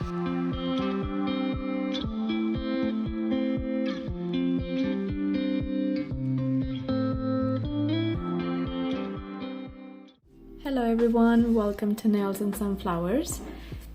Hello everyone, welcome to Nails and Sunflowers.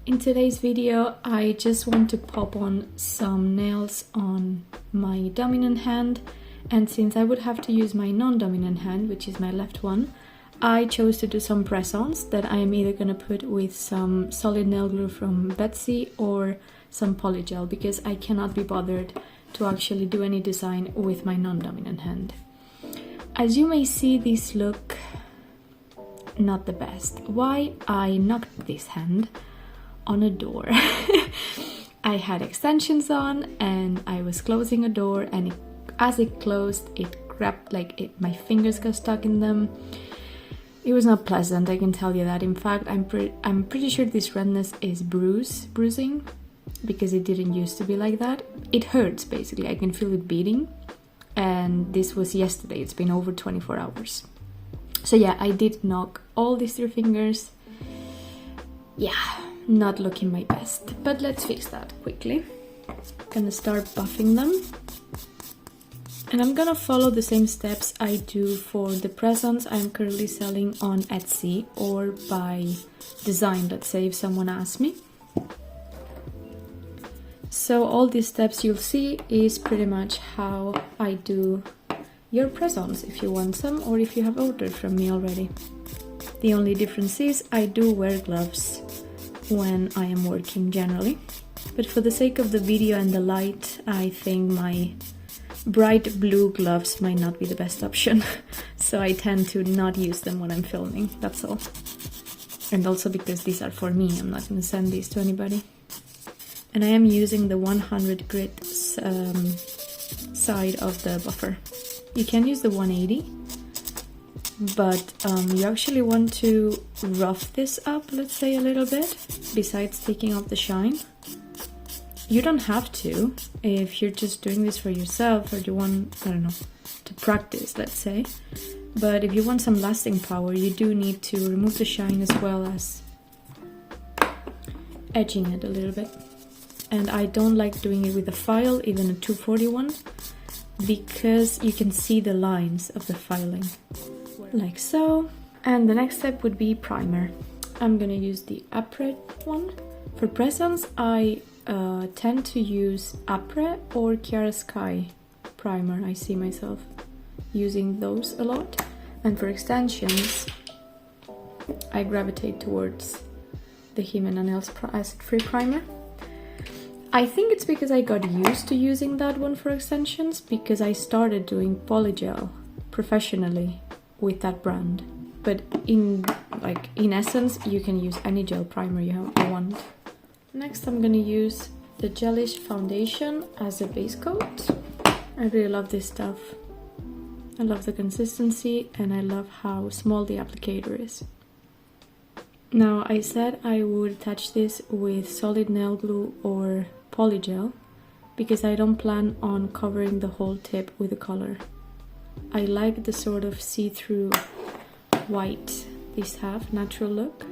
In today's video I just want to pop on some nails on my dominant hand, and since I would have to use my non-dominant hand, which is my left one, I chose to do some press-ons that I am either going to put with some solid nail glue from Vettsy or some polygel, because I cannot be bothered to actually do any design with my non-dominant hand. As you may see, these look not the best. Why? I knocked this hand on a door. I had extensions on and I was closing a door, and as it closed, it grabbed, my fingers got stuck in them. It was not pleasant, I can tell you that. In fact, I'm pretty sure this redness is bruising, because it didn't used to be like that. It hurts basically, I can feel it beating, and this was yesterday. It's been over 24 hours. So yeah, I did knock all these 3 fingers. Yeah, not looking my best, but let's fix that quickly. Gonna start buffing them, and I'm gonna follow the same steps I do for the press-ons I'm currently selling on Etsy or by design, let's say, if someone asks me. So all these steps you'll see is pretty much how I do your press-ons if you want some, or if you have ordered from me already. The only difference is I do wear gloves when I am working generally, but for the sake of the video and the light, I think my bright blue gloves might not be the best option. So I tend to not use them when I'm filming, that's all. And also because these are for me, I'm not going to send these to anybody. And I am using the 100 grit side of the buffer. You can use the 180, but you actually want to rough this up, let's say, a little bit, besides taking off the shine. You don't have to, if you're just doing this for yourself, or you want, I don't know, to practice, let's say. But if you want some lasting power, you do need to remove the shine as well as edging it a little bit. And I don't like doing it with a file, even a 241, because you can see the lines of the filing, like so. And the next step would be primer. I'm gonna use the Après one. For press-ons, I tend to use Après or Chiaroscuro primer. I see myself using those a lot. And for extensions, I gravitate towards the Jimena Nails acid-free primer. I think it's because I got used to using that one for extensions, because I started doing polygel professionally with that brand. But in essence, you can use any gel primer you want. Next, I'm gonna use the Gelish foundation as a base coat. I really love this stuff. I love the consistency, and I love how small the applicator is. Now, I said I would attach this with solid nail glue or polygel, because I don't plan on covering the whole tip with the color. I like the sort of see-through white these have, natural look,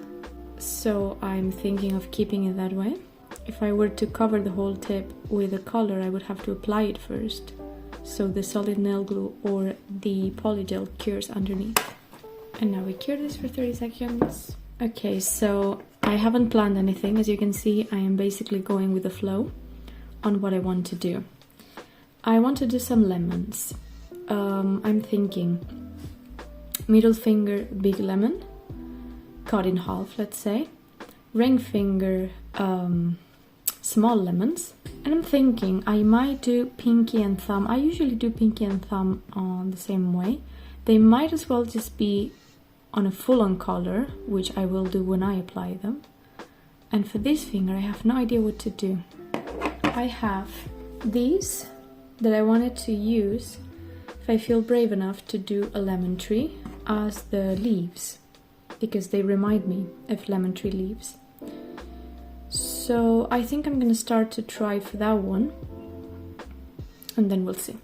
so I'm thinking of keeping it that way. If I were to cover the whole tip with the color, I would have to apply it first, so the solid nail glue or the polygel cures underneath. And now we cure this for 30 seconds. Okay, so I haven't planned anything. As you can see, I am basically going with the flow on what I want to do. I want to do some lemons. I'm thinking middle finger, big lemon, cut in half, let's say. Ring finger, small lemons. And I'm thinking I might do pinky and thumb. I usually do pinky and thumb on the same way. They might as well just be on a full-on color, which I will do when I apply them. And for this finger, I have no idea what to do. I have these that I wanted to use if I feel brave enough to do a lemon tree as the leaves, because they remind me of lemon tree leaves. So I think I'm gonna start to try for that one, and then we'll see.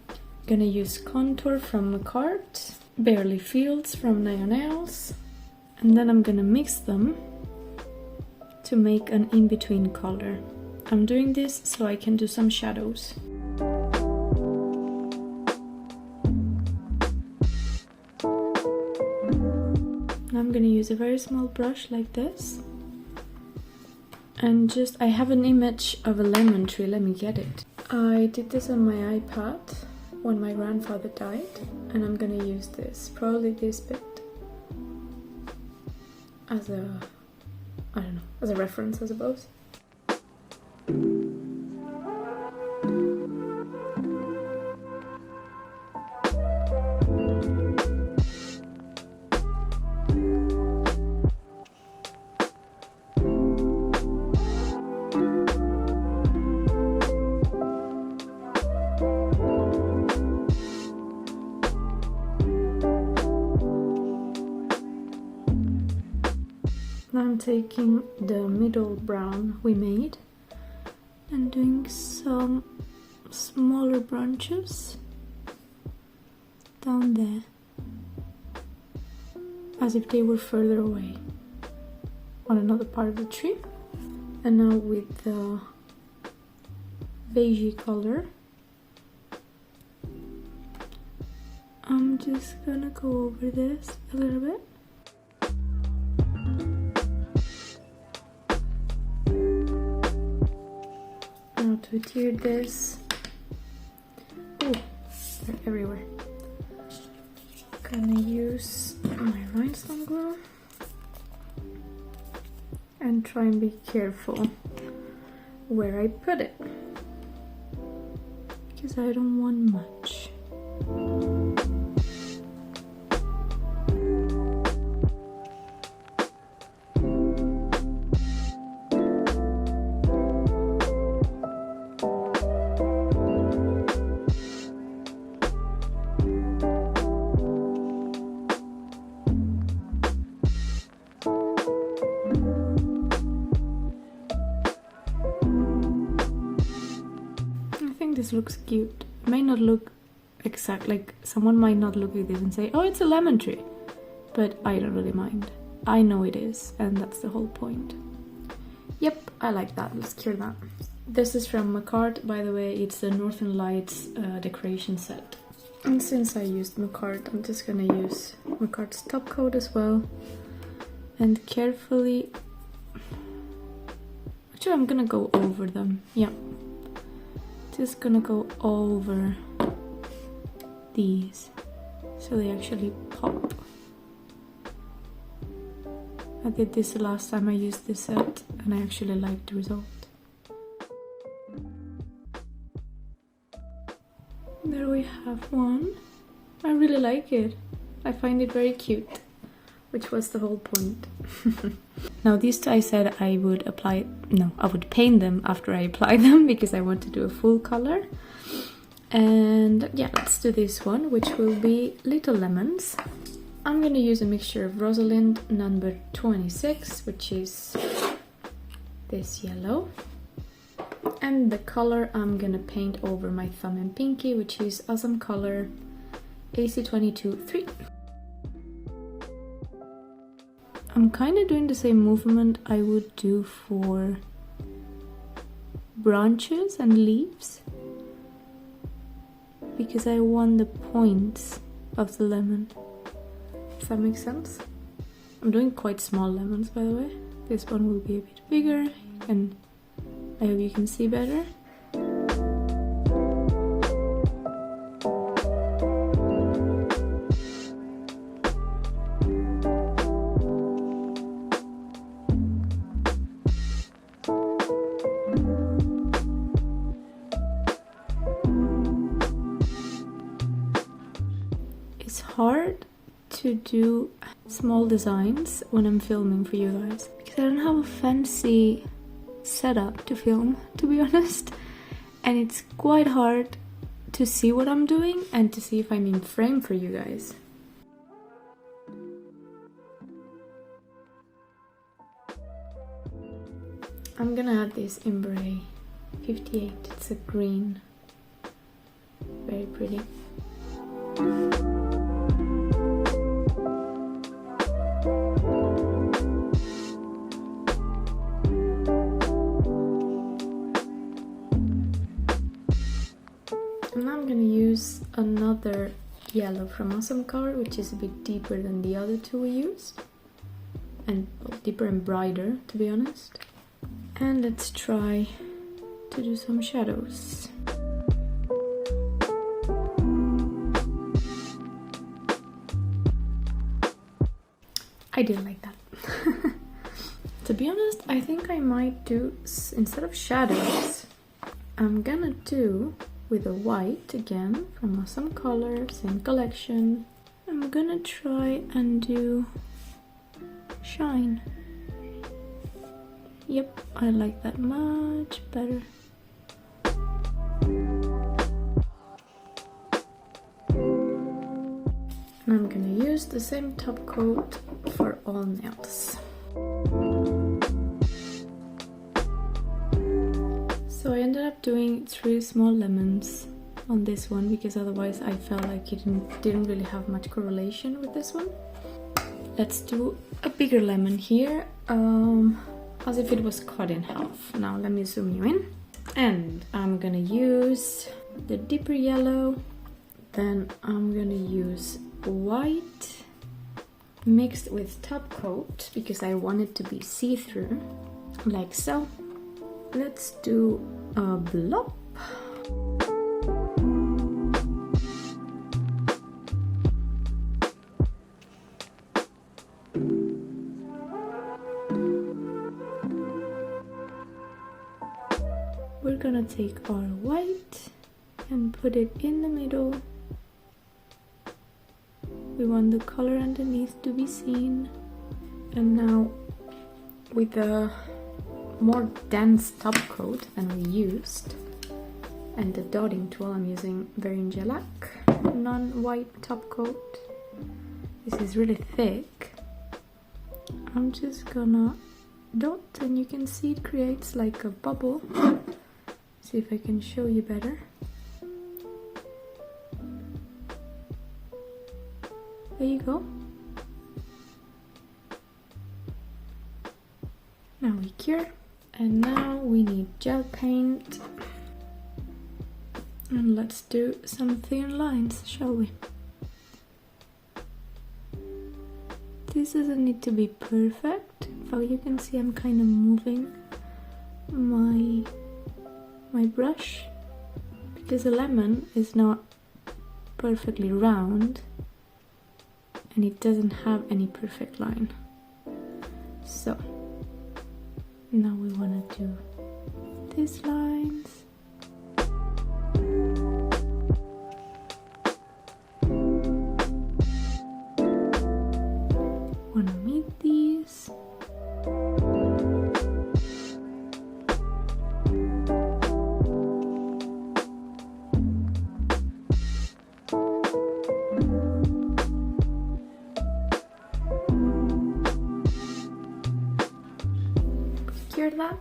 Gonna use contour from Macart, Barely Fields from Nails, and then I'm gonna mix them to make an in-between color. I'm doing this so I can do some shadows. I'm gonna use a very small brush like this. And I have an image of a lemon tree, let me get it. I did this on my iPad when my grandfather died, and I'm gonna use this, probably this bit, as a, I don't know, as a reference, I suppose. Now I'm taking the middle brown we made and doing some smaller branches down there, as if they were further away on another part of the tree. And now with the beigey color, I'm just gonna go over this a little bit. Now to adhere this, oh, they're everywhere. Gonna use my rhinestone glue and try and be careful where I put it, because I don't want much. This looks cute. It may not look exact, like someone might not look at this and say, oh, it's a lemon tree, but I don't really mind. I know it is, and that's the whole point. Yep, I like that. Let's cure that. This is from Macart, by the way. It's the Northern Lights decoration set. And since I used Macart, I'm just gonna use Macart's top coat as well, and carefully, actually I'm gonna go over them. Yeah, just gonna go over these so they actually pop. I did this the last time I used this set and I actually liked the result. There we have one. I really like it. I find it very cute, which was the whole point. Now these two I said I would apply, no, I would paint them after I apply them because I want to do a full color. And yeah, let's do this one, which will be Little Lemons. I'm gonna use a mixture of Rosalind number 26, which is this yellow. And the color I'm gonna paint over my thumb and pinky, which is Awesome Color AC22-3. I'm kind of doing the same movement I would do for branches and leaves, because I want the points of the lemon. Does that make sense? I'm doing quite small lemons, by the way. This one will be a bit bigger, and I hope you can see better. It's hard to do small designs when I'm filming for you guys, because I don't have a fancy setup to film, to be honest, and it's quite hard to see what I'm doing and to see if I'm in frame for you guys. I'm gonna add this Imbre 58, it's a green, very pretty. use another yellow from Awesome Color, which is a bit deeper than the other two we used. And deeper and brighter, to be honest. And let's try to do some shadows. I didn't like that. To be honest, I think I might do, instead of shadows, I'm gonna do with a white again from Awesome Color, same collection. I'm gonna try and do shine. Yep, I like that much better. And I'm gonna use the same top coat for all nails. So I ended up doing 3 small lemons on this one because otherwise I felt like it didn't really have much correlation with this one. Let's do a bigger lemon here, as if it was cut in half. Now let me zoom you in. And I'm gonna use the deeper yellow, then I'm gonna use white mixed with top coat because I want it to be see-through, like so. Let's do a blob. We're gonna take our white and put it in the middle. We want the color underneath to be seen. And now with a more dense top coat than we used and the dotting tool, I'm using Verin Gelac non-white top coat. This is really thick. I'm just gonna dot, and you can see it creates like a bubble. See if I can show you better. There you go. Now we cure. And now we need gel paint. And let's do some thin lines, shall we? This doesn't need to be perfect. But you can see I'm kind of moving my brush because the lemon is not perfectly round and it doesn't have any perfect line. So now we want to do these lines. Want to meet these. That.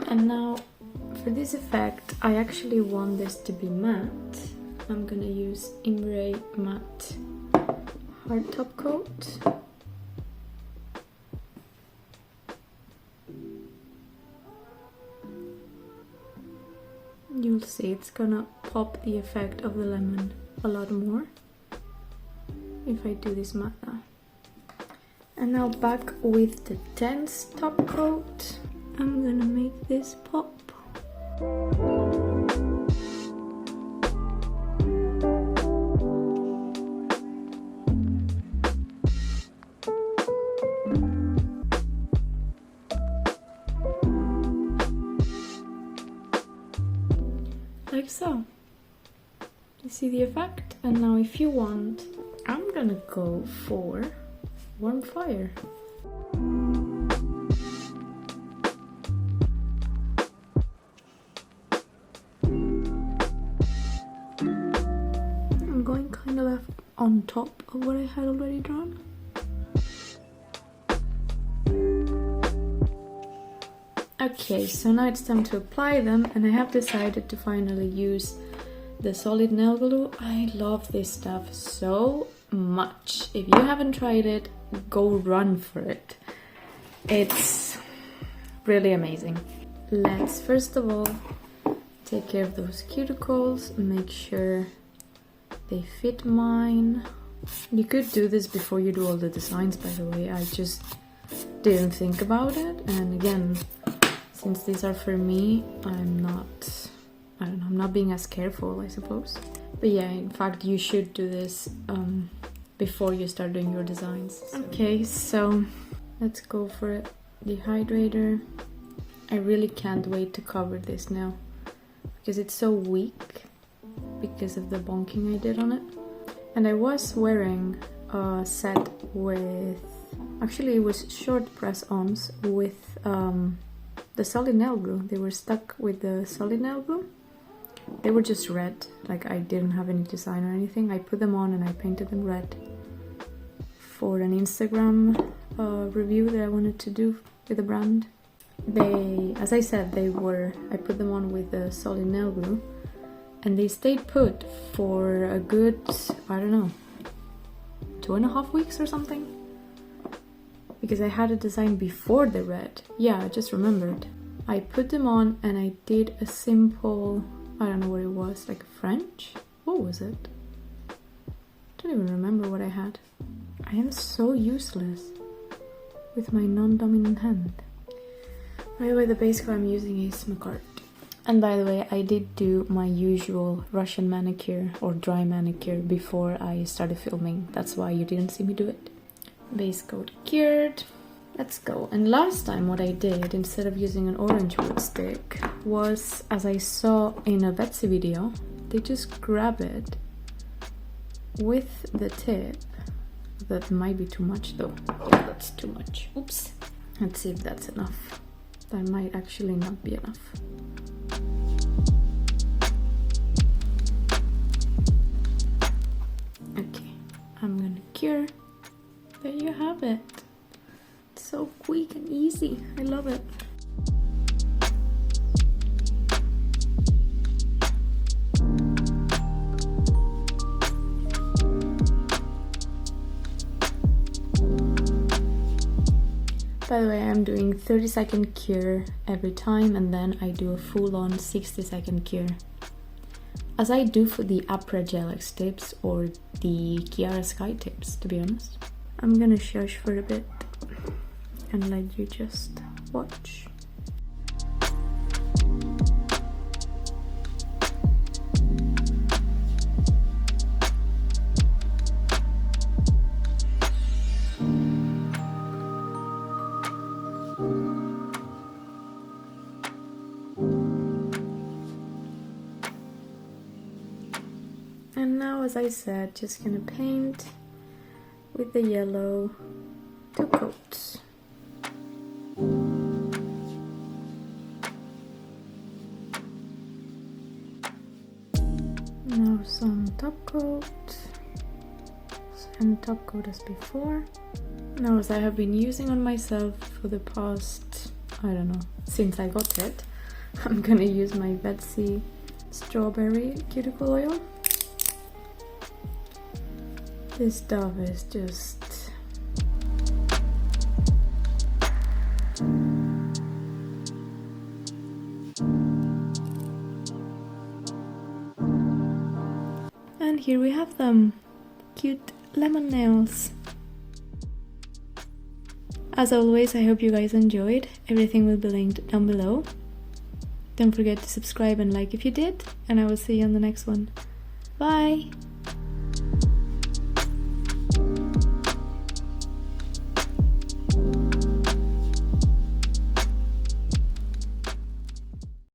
And now for this effect I actually want this to be matte. I'm gonna use Imray Matte Hard Top Coat. You'll see it's gonna pop the effect of the lemon a lot more if I do this matte now. And now back with the dense top coat. I'm gonna make this pop. Like so. You see the effect? And now if you want, I'm gonna go for Warm Fire. I'm going kind of on top of what I had already drawn. Okay, so now it's time to apply them, and I have decided to finally use the solid nail glue. I love this stuff so much. If you haven't tried it, go run for it. It's really amazing. Let's first of all take care of those cuticles, make sure they fit mine. You could do this before you do all the designs, by the way. I just didn't think about it, and again, since these are for me, I'm not being as careful, I suppose. But yeah, in fact, you should do this before you start doing your designs. Okay, so let's go for it. Dehydrator. I really can't wait to cover this now because it's so weak because of the bonking I did on it. And I was wearing a set with, actually it was short press-ons with the solid nail glue. They were stuck with the solid nail glue. They were just red, like I didn't have any design or anything. I put them on and I painted them red for an Instagram review that I wanted to do with the brand. They, as I said, I put them on with the solid nail glue and they stayed put for a good, I don't know, 2.5 weeks or something. Because I had a design before the red. Yeah, I just remembered. I put them on and I did a simple, I don't know what it was, like French? What was it? I don't even remember what I had. I am so useless with my non-dominant hand. By the way, the base color I'm using is McCart. And by the way, I did do my usual Russian manicure or dry manicure before I started filming. That's why you didn't see me do it. Base coat cured. Let's go. And last time what I did, instead of using an orange wood stick, was, as I saw in a Vettsy video, they just grab it with the tip. That might be too much though. Yeah, that's too much. Oops. Let's see if that's enough. That might actually not be enough. Okay, I'm gonna cure. There you have it. It's so quick and easy. I love it. By the way, I'm doing 30-second cure every time and then I do a full-on 60-second cure. As I do for the Apra Gel-X tips or the Chiara Sky tips, to be honest. I'm gonna shush for a bit and let you just watch. And now, as I said, just gonna paint with the yellow 2 coats. Now some top coat, same top coat as before. Now, as I have been using on myself for the past, I don't know, since I got it, I'm gonna use my Vettsy strawberry cuticle oil. This stuff is just... And here we have them. Cute lemon nails. As always, I hope you guys enjoyed. Everything will be linked down below. Don't forget to subscribe and like if you did, and I will see you on the next one. Bye!